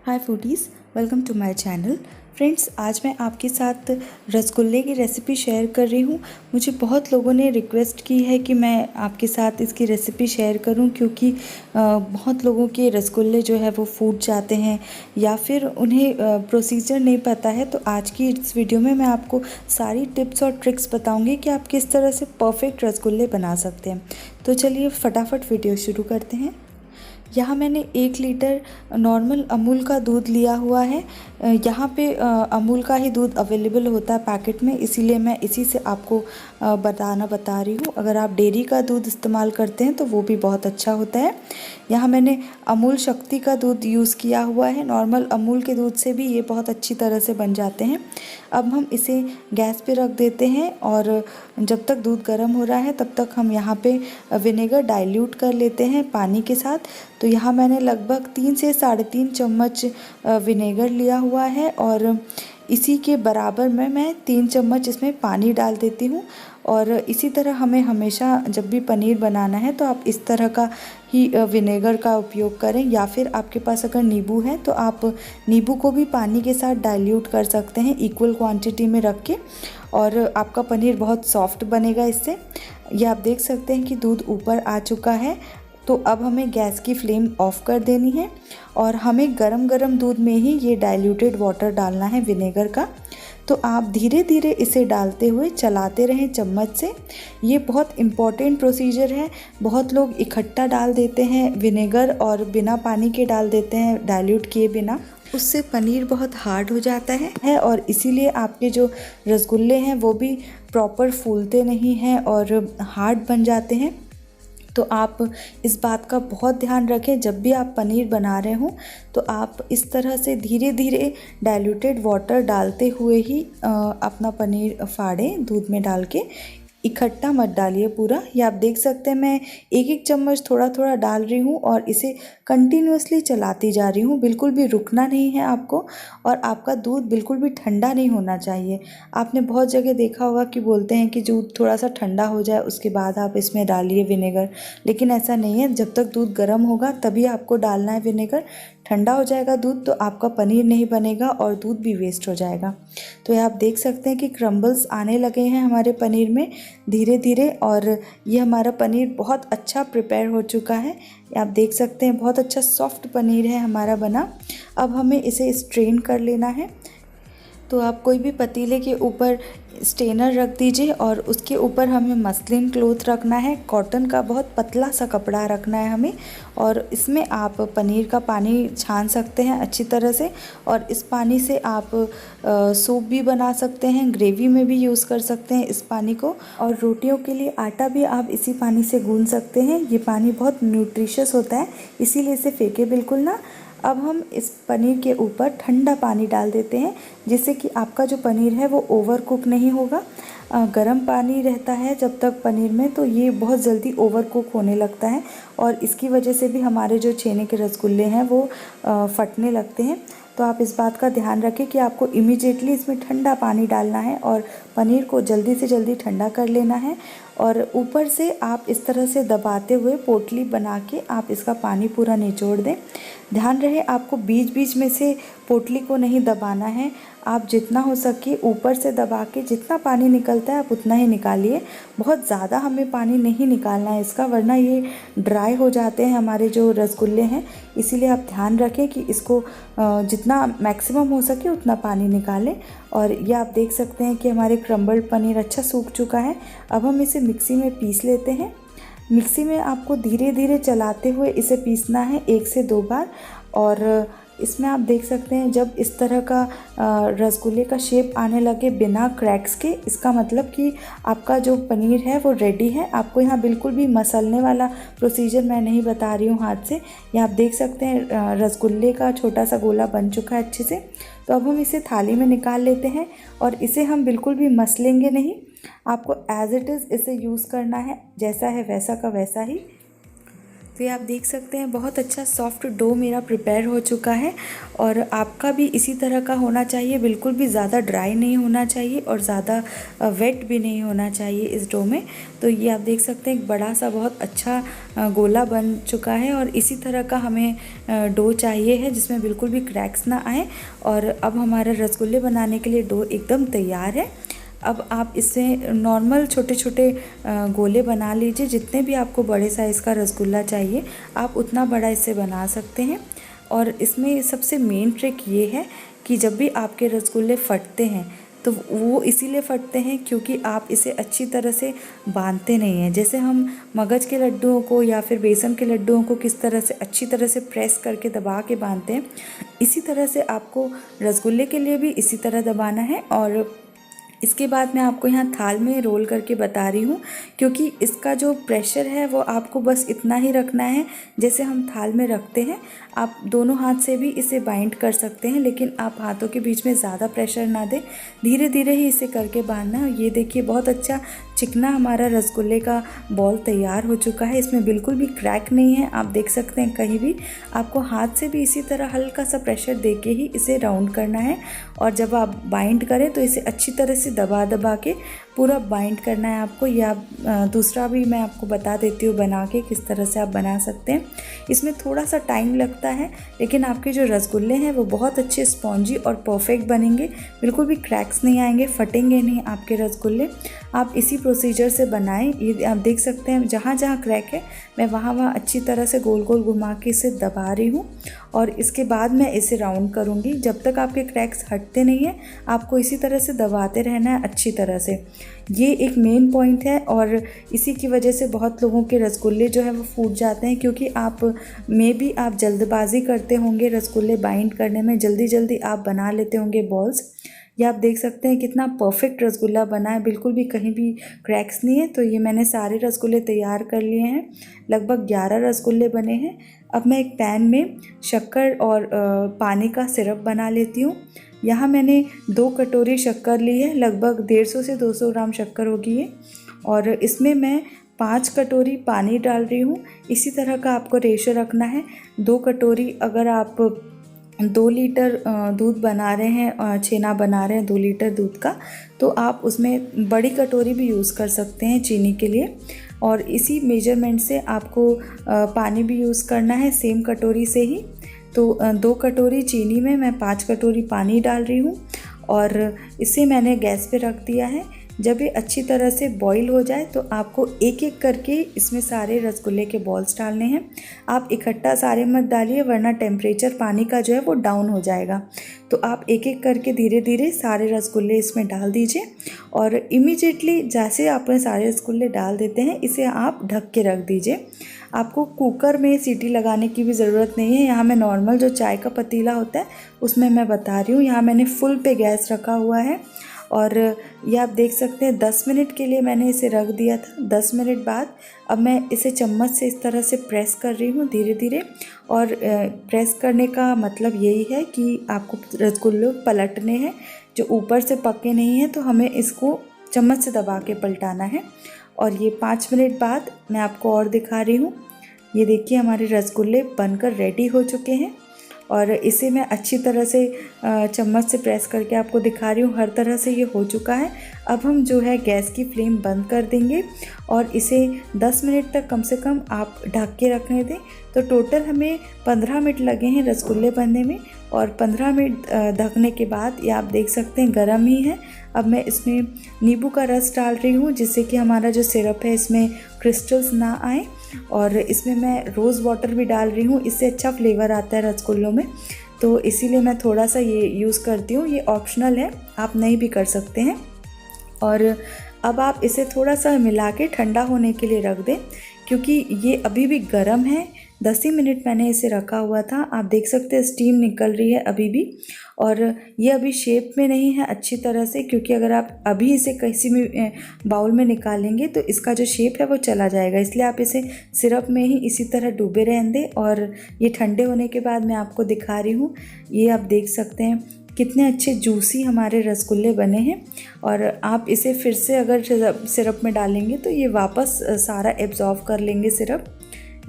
Hi foodies, welcome to my channel. Friends, आज मैं आपके साथ रसगुल्ले की रेसिपी शेयर कर रही हूँ। मुझे बहुत लोगों ने रिक्वेस्ट की है कि मैं आपके साथ इसकी रेसिपी शेयर करूँ, क्योंकि बहुत लोगों के रसगुल्ले जो है वो फूट जाते हैं या फिर उन्हें प्रोसीजर नहीं पता है। तो आज की इस वीडियो में मैं आपको सारी टिप्स और ट्रिक्स बताऊँगी कि आप किस तरह से परफेक्ट रसगुल्ले बना सकते हैं। तो चलिए फटाफट वीडियो शुरू करते हैं। यहाँ मैंने 1 लीटर नॉर्मल अमूल का दूध लिया हुआ है। यहाँ पे अमूल का ही दूध अवेलेबल होता है पैकेट में, इसीलिए मैं इसी से आपको बता रही हूँ। अगर आप डेयरी का दूध इस्तेमाल करते हैं तो वो भी बहुत अच्छा होता है। यहाँ मैंने अमूल शक्ति का दूध यूज़ किया हुआ है। नॉर्मल अमूल के दूध से भी ये बहुत अच्छी तरह से बन जाते हैं। अब हम इसे गैस पे रख देते हैं और जब तक दूध गर्म हो रहा है तब तक हम यहाँ पे विनेगर डाइल्यूट कर लेते हैं पानी के साथ। तो यहाँ मैंने लगभग 3 से 3.5 चम्मच विनेगर लिया हुआ है और इसी के बराबर में मैं 3 चम्मच इसमें पानी डाल देती हूँ। और इसी तरह हमें हमेशा जब भी पनीर बनाना है तो आप इस तरह का ही विनेगर का उपयोग करें, या फिर आपके पास अगर नींबू है तो आप नींबू को भी पानी के साथ डाइल्यूट कर सकते हैं इक्वल क्वांटिटी में रख के, और आपका पनीर बहुत सॉफ्ट बनेगा इससे। ये आप देख सकते हैं कि दूध ऊपर आ चुका है। तो अब हमें गैस की फ्लेम ऑफ़ कर देनी है और हमें गरम गरम दूध में ही ये डाइल्यूटेड वाटर डालना है विनेगर का। तो आप धीरे धीरे इसे डालते हुए चलाते रहें चम्मच से। ये बहुत इम्पॉर्टेंट प्रोसीजर है। बहुत लोग इकट्ठा डाल देते हैं विनेगर और बिना पानी के डाल देते हैं डाइल्यूट किए बिना, उससे पनीर बहुत हार्ड हो जाता है और इसीलिए आपके जो रसगुल्ले हैं वो भी प्रॉपर फूलते नहीं हैं और हार्ड बन जाते हैं। तो आप इस बात का बहुत ध्यान रखें, जब भी आप पनीर बना रहे हों तो आप इस तरह से धीरे धीरे डाइल्यूटेड वाटर डालते हुए ही अपना पनीर फाड़ें दूध में डाल के। इकट्ठा मत डालिए पूरा। ये आप देख सकते हैं मैं एक एक चम्मच थोड़ा थोड़ा डाल रही हूँ और इसे कंटिन्यूअसली चलाती जा रही हूँ। बिल्कुल भी रुकना नहीं है आपको, और आपका दूध बिल्कुल भी ठंडा नहीं होना चाहिए। आपने बहुत जगह देखा होगा कि बोलते हैं कि दूध थोड़ा सा ठंडा हो जाए उसके बाद आप इसमें डालिए विनेगर, लेकिन ऐसा नहीं है। जब तक दूध गर्म होगा तभी आपको डालना है विनेगर। ठंडा हो जाएगा दूध तो आपका पनीर नहीं बनेगा और दूध भी वेस्ट हो जाएगा। तो ये आप देख सकते हैं कि क्रम्बल्स आने लगे हैं हमारे पनीर में धीरे धीरे, और ये हमारा पनीर बहुत अच्छा प्रिपेयर हो चुका है। आप देख सकते हैं बहुत अच्छा सॉफ्ट पनीर है हमारा बना। अब हमें इसे स्ट्रेन कर लेना है। तो आप कोई भी पतीले के ऊपर स्ट्रेनर रख दीजिए और उसके ऊपर हमें मसलिन क्लॉथ रखना है, कॉटन का बहुत पतला सा कपड़ा रखना है हमें, और इसमें आप पनीर का पानी छान सकते हैं अच्छी तरह से। और इस पानी से आप सूप भी बना सकते हैं, ग्रेवी में भी यूज़ कर सकते हैं इस पानी को, और रोटियों के लिए आटा भी आप इसी पानी से गूंथ सकते हैं। ये पानी बहुत न्यूट्रिशियस होता है, इसीलिए इसे फेंके बिल्कुल ना। अब हम इस पनीर के ऊपर ठंडा पानी डाल देते हैं, जिससे कि आपका जो पनीर है वो ओवर कुक नहीं होगा। गर्म पानी रहता है जब तक पनीर में तो ये बहुत जल्दी ओवर कुक होने लगता है, और इसकी वजह से भी हमारे जो छेने के रसगुल्ले हैं वो फटने लगते हैं। तो आप इस बात का ध्यान रखें कि आपको इमीडिएटली इसमें ठंडा पानी डालना है और पनीर को जल्दी से जल्दी ठंडा कर लेना है। और ऊपर से आप इस तरह से दबाते हुए पोटली बना के आप इसका पानी पूरा निचोड़ दें। ध्यान रहे आपको बीच बीच में से पोटली को नहीं दबाना है। आप जितना हो सके ऊपर से दबा के जितना पानी निकलता है आप उतना ही निकालिए। बहुत ज़्यादा हमें पानी नहीं निकालना है इसका, वरना ये ड्राई हो जाते हैं हमारे जो रसगुल्ले हैं। इसीलिए आप ध्यान रखें कि इसको जितना मैक्सिमम हो सके उतना पानी निकालें। और ये आप देख सकते हैं कि हमारे क्रम्बल्ड पनीर अच्छा सूख चुका है। अब हम इसे मिक्सी में पीस लेते हैं। मिक्सी में आपको धीरे धीरे चलाते हुए इसे पीसना है 1 से 2 बार। और इसमें आप देख सकते हैं जब इस तरह का रसगुल्ले का शेप आने लगे बिना क्रैक्स के, इसका मतलब कि आपका जो पनीर है वो रेडी है। आपको यहाँ बिल्कुल भी मसलने वाला प्रोसीजर मैं नहीं बता रही हूँ हाथ से। यहाँ आप देख सकते हैं रसगुल्ले का छोटा सा गोला बन चुका है अच्छे से। तो अब हम इसे थाली में निकाल लेते हैं और इसे हम बिल्कुल भी मसलेंगे नहीं। आपको एज़ इट इज़ इसे यूज़ करना है, जैसा है वैसा का वैसा ही। तो ये आप देख सकते हैं बहुत अच्छा सॉफ्ट डो मेरा प्रिपेयर हो चुका है। और आपका भी इसी तरह का होना चाहिए, बिल्कुल भी ज़्यादा ड्राई नहीं होना चाहिए और ज़्यादा वेट भी नहीं होना चाहिए इस डो में। तो ये आप देख सकते हैं एक बड़ा सा बहुत अच्छा गोला बन चुका है और इसी तरह का हमें डो चाहिए है जिसमें बिल्कुल भी क्रैक्स ना आए। और अब हमारा रसगुल्ले बनाने के लिए डो एकदम तैयार है। अब आप इससे नॉर्मल छोटे छोटे गोले बना लीजिए। जितने भी आपको बड़े साइज़ का रसगुल्ला चाहिए आप उतना बड़ा इससे बना सकते हैं। और इसमें सबसे मेन ट्रिक ये है कि जब भी आपके रसगुल्ले फटते हैं तो वो इसीलिए फटते हैं क्योंकि आप इसे अच्छी तरह से बांधते नहीं हैं। जैसे हम मगज के लड्डुओं को या फिर बेसन के लड्डुओं को किस तरह से अच्छी तरह से प्रेस करके दबा के बांधते हैं, इसी तरह से आपको रसगुल्ले के लिए भी इसी तरह दबाना है। और इसके बाद मैं आपको यहाँ थाल में रोल करके बता रही हूँ क्योंकि इसका जो प्रेशर है वो आपको बस इतना ही रखना है जैसे हम थाल में रखते हैं। आप दोनों हाथ से भी इसे बाइंड कर सकते हैं, लेकिन आप हाथों के बीच में ज़्यादा प्रेशर ना दें, धीरे धीरे ही इसे करके बांधना है। ये देखिए बहुत अच्छा चिकना हमारा रसगुल्ले का बॉल तैयार हो चुका है। इसमें बिल्कुल भी क्रैक नहीं है, आप देख सकते हैं कहीं भी। आपको हाथ से भी इसी तरह हल्का सा प्रेशर दे के ही इसे राउंड करना है। और जब आप बाइंड करें तो इसे अच्छी तरह से दबा दबा के पूरा बाइंड करना है आपको। या दूसरा भी मैं आपको बता देती हूँ बना के किस तरह से आप बना सकते हैं। इसमें थोड़ा सा टाइम लगता है लेकिन आपके जो रसगुल्ले हैं वो बहुत अच्छे स्पॉन्जी और परफेक्ट बनेंगे, बिल्कुल भी क्रैक्स नहीं आएंगे, फटेंगे नहीं आपके रसगुल्ले। आप इसी प्रोसीजर से बनाएं। ये आप देख सकते हैं जहाँ जहाँ क्रैक है मैं वहाँ अच्छी तरह से गोल गोल घुमा के इसे दबा रही हूँ और इसके बाद मैं इसे राउंड करूँगी। जब तक आपके क्रैक्स हटते नहीं हैं आपको इसी तरह से दबाते रहना है अच्छी तरह से। ये एक मेन पॉइंट है और इसी की वजह से बहुत लोगों के रसगुल्ले जो है वो फूट जाते हैं क्योंकि आप आप जल्दबाजी करते होंगे रसगुल्ले बाइंड करने में, जल्दी जल्दी आप बना लेते होंगे बॉल्स। ये आप देख सकते हैं कितना परफेक्ट रसगुल्ला बना है, बिल्कुल भी कहीं भी क्रैक्स नहीं है। तो ये मैंने सारे रसगुल्ले तैयार कर लिए हैं, लगभग 11 रसगुल्ले बने हैं। अब मैं एक पैन में शक्कर और पानी का सिरप बना लेती हूँ। यहाँ मैंने 2 कटोरी शक्कर ली है, लगभग 150 से 200 ग्राम शक्कर होगी ये। और इसमें मैं 5 कटोरी पानी डाल रही हूँ। इसी तरह का आपको रेशो रखना है। 2 कटोरी अगर आप 2 लीटर दूध बना रहे हैं, छेना बना रहे हैं 2 लीटर दूध का, तो आप उसमें बड़ी कटोरी भी यूज़ कर सकते हैं चीनी के लिए। और इसी मेजरमेंट से आपको पानी भी यूज़ करना है, सेम कटोरी से ही। तो 2 कटोरी चीनी में मैं 5 कटोरी पानी डाल रही हूँ और इसे मैंने गैस पे रख दिया है। जब ये अच्छी तरह से बॉईल हो जाए तो आपको एक एक करके इसमें सारे रसगुल्ले के बॉल्स डालने हैं। आप इकट्ठा सारे मत डालिए वरना टेम्परेचर पानी का जो है वो डाउन हो जाएगा। तो आप एक एक करके धीरे धीरे सारे रसगुल्ले इसमें डाल दीजिए और इमीडिएटली जैसे आप सारे रसगुल्ले डाल देते हैं इसे आप ढक के रख दीजिए। आपको कुकर में सीटी लगाने की भी ज़रूरत नहीं है। यहाँ मैं नॉर्मल जो चाय का पतीला होता है उसमें मैं बता रही हूँ। यहाँ मैंने फुल पे गैस रखा हुआ है और ये आप देख सकते हैं 10 मिनट के लिए मैंने इसे रख दिया था। 10 मिनट बाद अब मैं इसे चम्मच से इस तरह से प्रेस कर रही हूँ धीरे धीरे। और प्रेस करने का मतलब यही है कि आपको रसगुल्ले पलटने हैं, जो ऊपर से पके नहीं हैं तो हमें इसको चम्मच से दबा के पलटाना है। और ये 5 मिनट बाद मैं आपको और दिखा रही हूँ। ये देखिए हमारे रसगुल्ले बनकर रेडी हो चुके हैं और इसे मैं अच्छी तरह से चम्मच से प्रेस करके आपको दिखा रही हूँ। हर तरह से ये हो चुका है। अब हम जो है गैस की फ्लेम बंद कर देंगे और इसे 10 मिनट तक कम से कम आप ढक के रखने दें। तो टोटल हमें 15 मिनट लगे हैं रसगुल्ले बनने में और 15 मिनट ढकने के बाद ये आप देख सकते हैं गर्म ही है। अब मैं इसमें नींबू का रस डाल रही हूँ जिससे कि हमारा जो सिरप है इसमें क्रिस्टल्स ना आए। और इसमें मैं रोज़ वाटर भी डाल रही हूँ, इससे अच्छा फ्लेवर आता है रसगुल्लों में, तो इसीलिए मैं थोड़ा सा ये यूज़ करती हूँ। ये ऑप्शनल है, आप नहीं भी कर सकते हैं। और अब आप इसे थोड़ा सा मिला के ठंडा होने के लिए रख दें क्योंकि ये अभी भी गर्म है। 10 ही मिनट मैंने इसे रखा हुआ था। आप देख सकते हैं स्टीम निकल रही है अभी भी और ये अभी शेप में नहीं है अच्छी तरह से, क्योंकि अगर आप अभी इसे किसी में बाउल में निकालेंगे तो इसका जो शेप है वो चला जाएगा। इसलिए आप इसे सिरप में ही इसी तरह डूबे रहने दें। और ये ठंडे होने के बाद मैं आपको दिखा रही हूँ। ये आप देख सकते हैं कितने अच्छे जूसी हमारे रसगुल्ले बने हैं। और आप इसे फिर से अगर सिरप में डालेंगे तो ये वापस सारा एब्जॉर्व कर लेंगे सिरप।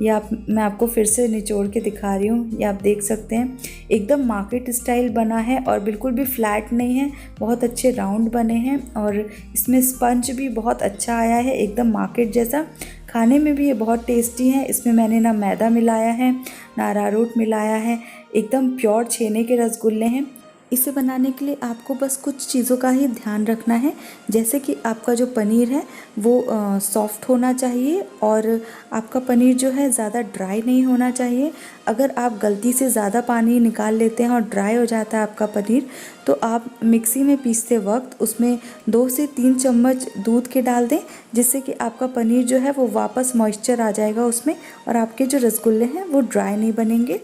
मैं आपको फिर से निचोड़ के दिखा रही हूँ। ये आप देख सकते हैं एकदम मार्केट स्टाइल बना है और बिल्कुल भी फ्लैट नहीं है, बहुत अच्छे राउंड बने हैं और इसमें स्पंज भी बहुत अच्छा आया है, एकदम मार्केट जैसा। खाने में भी ये बहुत टेस्टी है। इसमें मैंने ना मैदा मिलाया है ना अरारोट मिलाया है, एकदम प्योर छेने के रसगुल्ले हैं। इसे बनाने के लिए आपको बस कुछ चीज़ों का ही ध्यान रखना है, जैसे कि आपका जो पनीर है वो सॉफ्ट होना चाहिए और आपका पनीर जो है ज़्यादा ड्राई नहीं होना चाहिए। अगर आप गलती से ज़्यादा पानी निकाल लेते हैं और ड्राई हो जाता है आपका पनीर, तो आप मिक्सी में पीसते वक्त उसमें 2 से 3 चम्मच दूध के डाल दें, जिससे कि आपका पनीर जो है वो वापस मॉइस्चर आ जाएगा उसमें और आपके जो रसगुल्ले हैं वो ड्राई नहीं बनेंगे।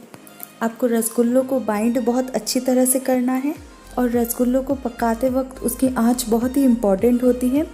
आपको रसगुल्लों को बाइंड बहुत अच्छी तरह से करना है और रसगुल्लों को पकाते वक्त उसकी आंच बहुत ही इम्पॉर्टेंट होती है।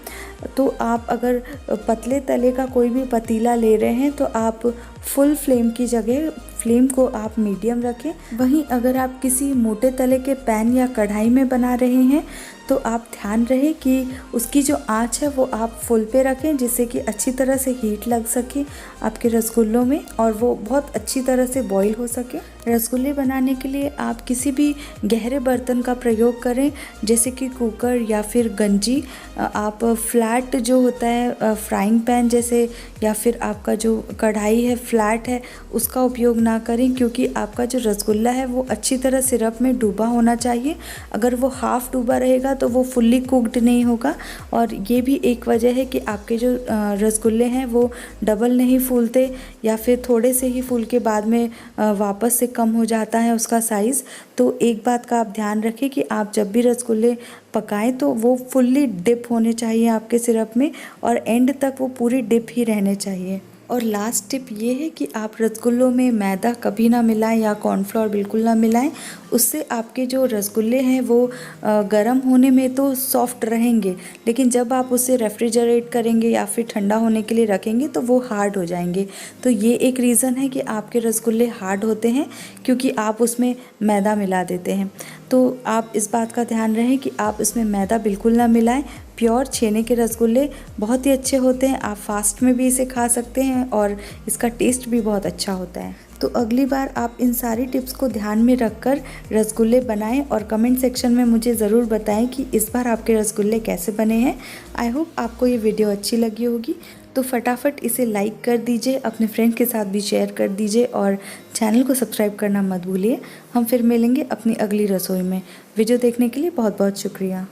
तो आप अगर पतले तले का कोई भी पतीला ले रहे हैं तो आप फुल फ्लेम की जगह फ्लेम को आप मीडियम रखें। वहीं अगर आप किसी मोटे तले के पैन या कढ़ाई में बना रहे हैं तो आप ध्यान रहे कि उसकी जो आंच है वो आप फुल पे रखें, जिससे कि अच्छी तरह से हीट लग सके आपके रसगुल्लों में और वो बहुत अच्छी तरह से बॉईल हो सके। रसगुल्ले बनाने के लिए आप किसी भी गहरे बर्तन का प्रयोग करें, जैसे कि कुकर या फिर गंजी। आप फ्लैट जो होता है फ्राइंग पैन जैसे, या फिर आपका जो कढ़ाई है फ्लैट है, उसका उपयोग ना करें, क्योंकि आपका जो रसगुल्ला है वो अच्छी तरह सिरप में डूबा होना चाहिए। अगर वो हाफ़ डूबा रहेगा तो वो फुल्ली कुक्ड नहीं होगा और ये भी एक वजह है कि आपके जो रसगुल्ले हैं वो डबल नहीं फूलते या फिर थोड़े से ही फूल के बाद में वापस से कम हो जाता है उसका साइज़। तो एक बात का आप ध्यान रखें कि आप जब भी रसगुल्ले पकाएं तो वो फुल्ली डिप होने चाहिए आपके सिरप में और एंड तक वो पूरी डिप ही रहने चाहिए। और लास्ट टिप ये है कि आप रसगुल्लों में मैदा कभी ना मिलाएं या कॉर्नफ्लोर बिल्कुल ना मिलाएं। उससे आपके जो रसगुल्ले हैं वो गर्म होने में तो सॉफ्ट रहेंगे, लेकिन जब आप उसे रेफ्रिजरेट करेंगे या फिर ठंडा होने के लिए रखेंगे तो वो हार्ड हो जाएंगे। तो ये एक रीज़न है कि आपके रसगुल्ले हार्ड होते हैं, क्योंकि आप उसमें मैदा मिला देते हैं। तो आप इस बात का ध्यान रखें कि आप इसमें मैदा बिल्कुल ना मिलाएं। प्योर छेने के रसगुल्ले बहुत ही अच्छे होते हैं, आप फास्ट में भी इसे खा सकते हैं और इसका टेस्ट भी बहुत अच्छा होता है। तो अगली बार आप इन सारी टिप्स को ध्यान में रखकर रसगुल्ले बनाएं और कमेंट सेक्शन में मुझे ज़रूर बताएं कि इस बार आपके रसगुल्ले कैसे बने हैं। आई होप आपको ये वीडियो अच्छी लगी होगी। तो फटाफट इसे लाइक कर दीजिए, अपने फ्रेंड के साथ भी शेयर कर दीजिए और चैनल को सब्सक्राइब करना मत भूलिए। हम फिर मिलेंगे अपनी अगली रसोई में। वीडियो देखने के लिए बहुत बहुत शुक्रिया।